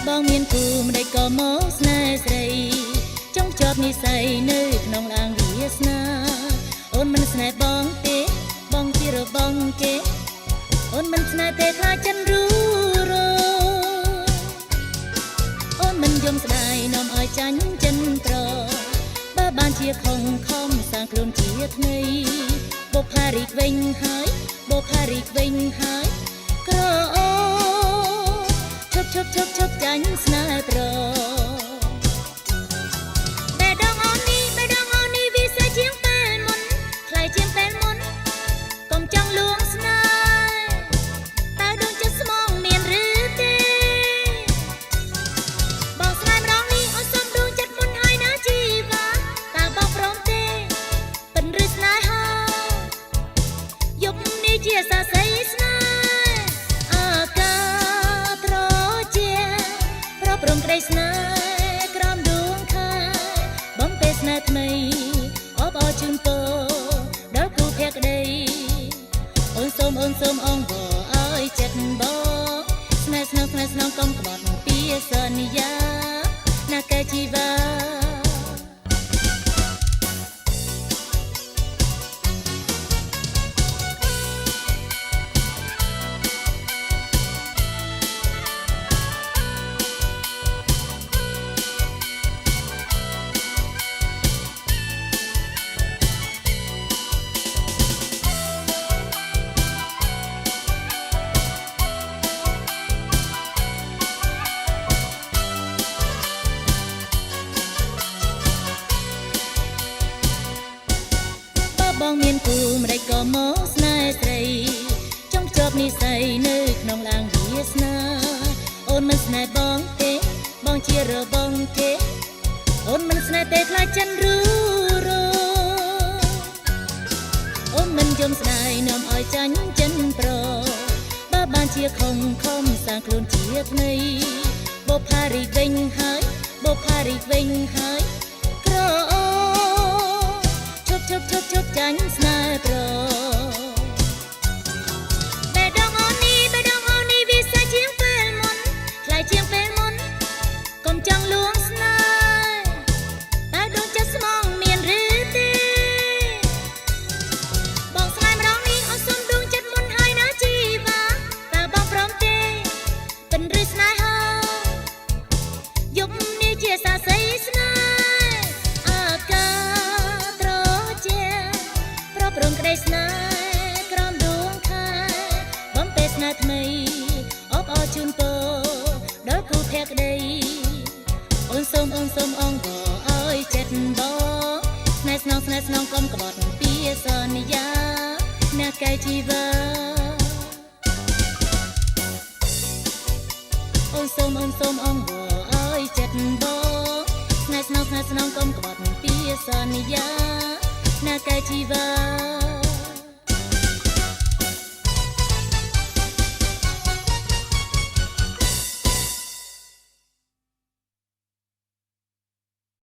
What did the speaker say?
បងមានគូម្ដេចក៏មកស្នេហ៍ស្រីចង់ជាប់និស័យនៅក្នុងឡាងវាសនាអូនមិនស្នេហ៍បងទេបងជារបងគេអូនមិនស្នេហ៍ទេខ្លាចចិនរូរអូនមិនយំស្ដាយនាំឲ្យចាញ់ចិនប្របើបានជាខំសាងខ្លួនជាថ្មីបុផារីកវិញហើយបុផារីកវិញហើយក្រអូឈប់ចាញ់ស្នេហ៍ប្របេះដូងអូននេះវាសាជាងពេលមុនថ្លៃជាងពេលមុនកុំចង់លួងស្នេហ៍តើដួងចិត្តស្មងមានឬទេបងស្នេហ៍ម្ដងនេះអូនសុំដួងចិត្តមុនហើយណាជីវ៉ាតើបងព្រមទេពិនឬស្នេហាយប់នេះជាសរសៃស្នេហ៍ព្រមក្តីស្នេហ៍ក្រោមដួងខែបំពេស្នេហ៍ថ្មីអបអរជូនពរដល់គូភក្តីអូនសូមអងវឲ្យចិត្តបងស្នេហ៍ស្នងកុំក្បត់ពីសន្យាណាកែជីវ៉ាបងមានគូម្ដេចក៏មកស្នេហ៍ស្រីចង់ជាប់និស័យនៅក្នុងឡាងវាសនាអូនមិនស្នេហ៍បងទេបងជារបងគេអូនមិនស្នេហ៍ទេខ្លាចចិនរូរអូនមិនយំស្ដាយនាំឲ្យចាញ់ចិនប្របើបានជាខំសាងខ្លួនជាថ្មីបុផារីកវិញហើយបុផារីកវិញហើយក្រអូឈប់ចាញ់ស្នេហ៍ប្របេះដូងអូននេះវាសាជាងពេលមុនថ្លៃជាងពេលមុនកុំចង់លួងស្នេហ៍តើដួងចិត្តស្មងមានឬទេបងស្នេហ៍ម្ដងនេះអូនសុំដួងចិត្តមុនហើយណាជីវ៉ាតើបងព្រមទេពិនឬស្នេហាយប់នេះជាសរសៃស្នេហ៍ព្រមក្តីស្នេហ៍ក្រោមដួងខែបំពេស្នេហ៍ថ្មីអបអរជូនពរដល់គូភក្តីអូនសូមអងវឲ្យចិត្តបងស្នេហ៍ស្នងកុំក្បត់ពីសន្យាអ្នកកែជីវ៉ាអូនសូមអងវឲ្យចិត្តបងស្នេហ៍ស្នងកុំក្បត់ពីសន្យាណាកែជីវ៉ា